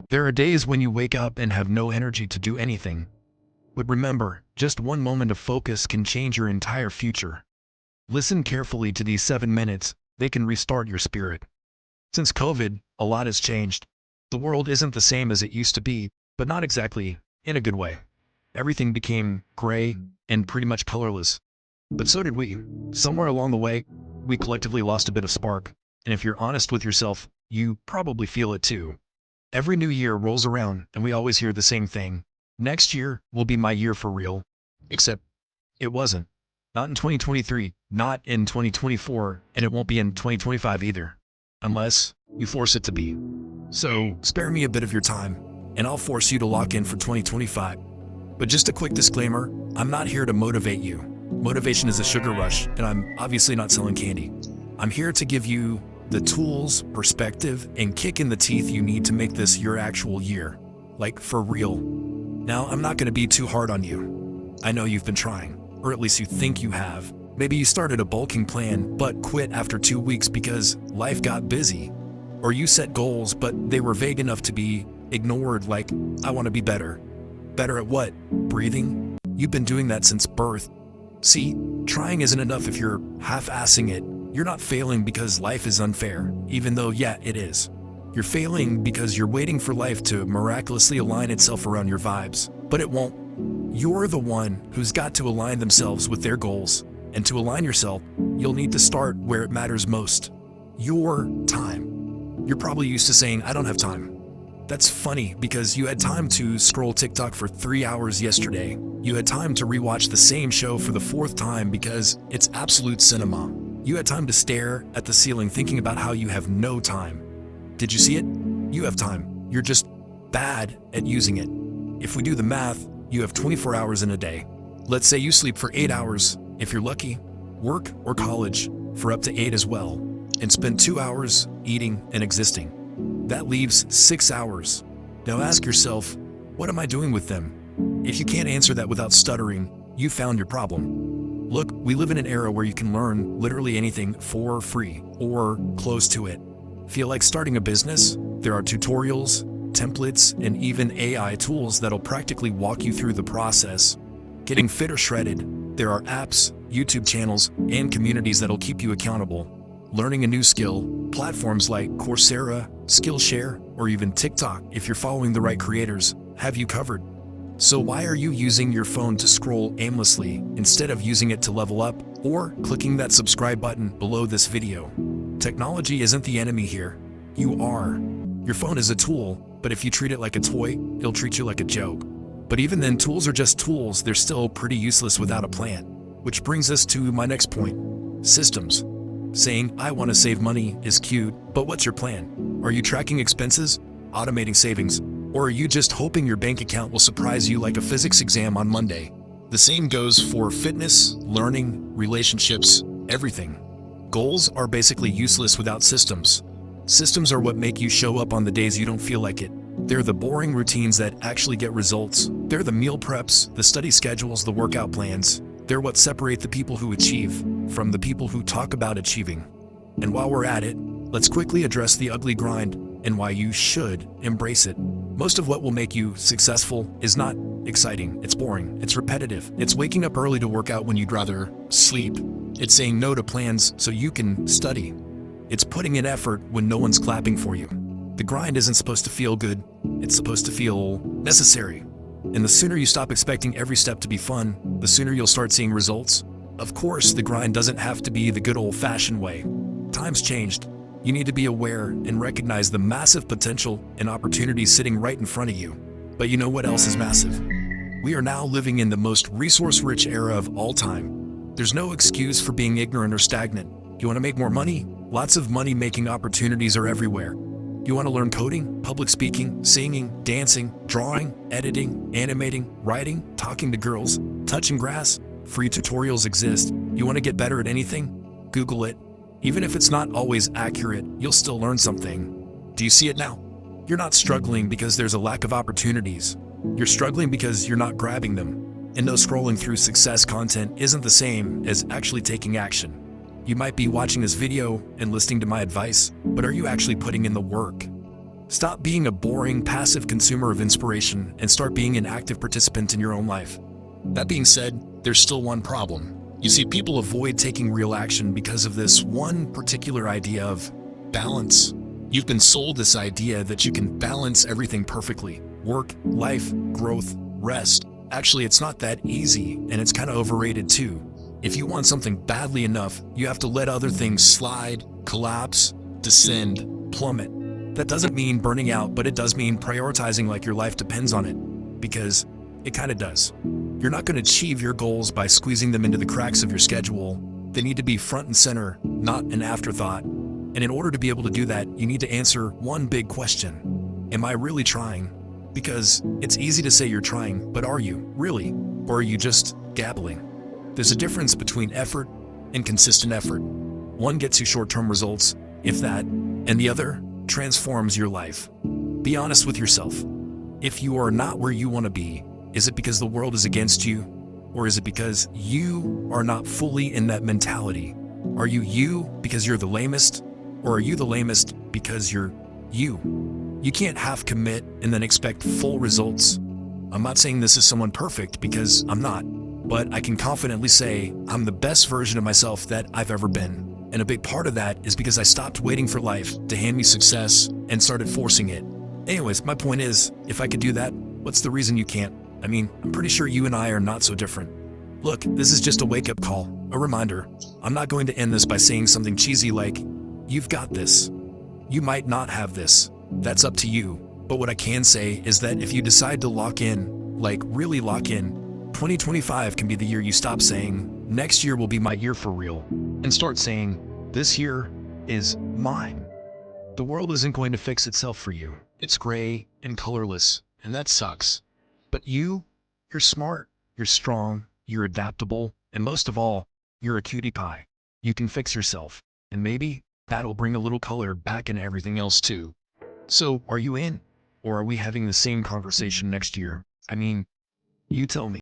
There are days when you wake up and have no energy to do anything. But remember, just one moment of focus can change your entire future. Listen carefully to these 7 minutes, they can restart your spirit. Since COVID, a lot has changed. The world isn't the same as it used to be, but not exactly in a good way. Everything became gray and pretty much colorless. But so did we. Somewhere along the way, we collectively lost a bit of spark. And if you're honest with yourself, you probably feel it too. Every new year rolls around and we always hear the same thing. Next year will be my year for real. Except it wasn't. Not in 2023, not in 2024, and it won't be in 2025 either. Unless you force it to be. So spare me a bit of your time, and I'll force you to lock in for 2025. But just a quick disclaimer, I'm not here to motivate you. Motivation is a sugar rush, and I'm obviously not selling candy. I'm here to give you the tools, perspective, and kick in the teeth you need to make this your actual year. Like, for real. Now, I'm not going to be too hard on you. I know you've been trying, or at least you think you have. Maybe you started a bulking plan, but quit after 2 weeks because life got busy. Or you set goals, but they were vague enough to be ignored, like, I want to be better. Better at what? Breathing? You've been doing that since birth. See, trying isn't enough if you're half-assing it. You're not failing because life is unfair, even though, yeah, it is. You're failing because you're waiting for life to miraculously align itself around your vibes, but it won't. You're the one who's got to align themselves with their goals, and to align yourself, you'll need to start where it matters most. Your time. You're probably used to saying, I don't have time. That's funny because you had time to scroll TikTok for 3 hours yesterday. You had time to rewatch the same show for the 4th time because it's absolute cinema. You had time to stare at the ceiling thinking about how you have no time. Did you see it? You have time. You're just bad at using it. If we do the math, you have 24 hours in a day. Let's say you sleep for 8 hours, if you're lucky, work or college for up to 8 as well, and spend 2 hours eating and existing. That leaves 6 hours. Now ask yourself, what am I doing with them? If you can't answer that without stuttering, you found your problem. Look, we live in an era where you can learn literally anything for free, or close to it. Feel like starting a business? There are tutorials, templates, and even AI tools that'll practically walk you through the process. Getting fit or shredded? There are apps, YouTube channels, and communities that'll keep you accountable. Learning a new skill? Platforms like Coursera, Skillshare, or even TikTok, if you're following the right creators, have you covered. So why are you using your phone to scroll aimlessly instead of using it to level up or clicking that subscribe button below this video? Technology isn't the enemy here. You are. Your phone is a tool, but if you treat it like a toy, it'll treat you like a joke. But even then, tools are just tools. They're still pretty useless without a plan. Which brings us to my next point. Systems. Saying, I want to save money is cute, but what's your plan? Are you tracking expenses, automating savings, or are you just hoping your bank account will surprise you like a physics exam on Monday? The same goes for fitness, learning, relationships, everything. Goals are basically useless without systems. Systems are what make you show up on the days you don't feel like it. They're the boring routines that actually get results. They're the meal preps, the study schedules, the workout plans. They're what separate the people who achieve from the people who talk about achieving. And while we're at it, let's quickly address the ugly grind and why you should embrace it. Most of what will make you successful is not exciting, it's boring, it's repetitive. It's waking up early to work out when you'd rather sleep. It's saying no to plans so you can study. It's putting in effort when no one's clapping for you. The grind isn't supposed to feel good, it's supposed to feel necessary. And the sooner you stop expecting every step to be fun, the sooner you'll start seeing results. Of course, the grind doesn't have to be the good old-fashioned way. Time's changed. You need to be aware and recognize the massive potential and opportunities sitting right in front of you. But you know what else is massive? We are now living in the most resource-rich era of all time. There's no excuse for being ignorant or stagnant. You want to make more money? Lots of money-making opportunities are everywhere. You want to learn coding, public speaking, singing, dancing, drawing, editing, animating, writing, talking to girls, touching grass? Free tutorials exist. You want to get better at anything? Google it. Even if it's not always accurate, you'll still learn something. Do you see it now? You're not struggling because there's a lack of opportunities. You're struggling because you're not grabbing them. And no, scrolling through success content isn't the same as actually taking action. You might be watching this video and listening to my advice, but are you actually putting in the work? Stop being a boring, passive consumer of inspiration and start being an active participant in your own life. That being said, there's still one problem. You see, people avoid taking real action because of this one particular idea of balance. You've been sold this idea that you can balance everything perfectly. Work, life, growth, rest. Actually, it's not that easy, and it's kind of overrated too. If you want something badly enough, you have to let other things slide, collapse, descend, plummet. That doesn't mean burning out, but it does mean prioritizing like your life depends on it, because it kind of does. You're not going to achieve your goals by squeezing them into the cracks of your schedule. They need to be front and center, not an afterthought. And in order to be able to do that, you need to answer one big question. Am I really trying? Because it's easy to say you're trying, but are you really? Or are you just gabbling? There's a difference between effort and consistent effort. One gets you short-term results, if that, and the other transforms your life. Be honest with yourself. If you are not where you want to be, is it because the world is against you? Or is it because you are not fully in that mentality? Are you because you're the lamest? Or are you the lamest because you're you? You can't half commit and then expect full results. I'm not saying this is someone perfect because I'm not, but I can confidently say I'm the best version of myself that I've ever been. And a big part of that is because I stopped waiting for life to hand me success and started forcing it. Anyways, my point is, if I could do that, what's the reason you can't? I mean, I'm pretty sure you and I are not so different. Look, this is just a wake-up call, a reminder. I'm not going to end this by saying something cheesy like, you've got this. You might not have this. That's up to you. But what I can say is that if you decide to lock in, like really lock in, 2025 can be the year you stop saying, next year will be my year for real, and start saying, this year is mine. The world isn't going to fix itself for you. It's gray and colorless, and that sucks. But you're smart, you're strong, you're adaptable, and most of all, you're a cutie pie. You can fix yourself, and maybe that'll bring a little color back into everything else too. So, are you in? Or are we having the same conversation next year? I mean, you tell me.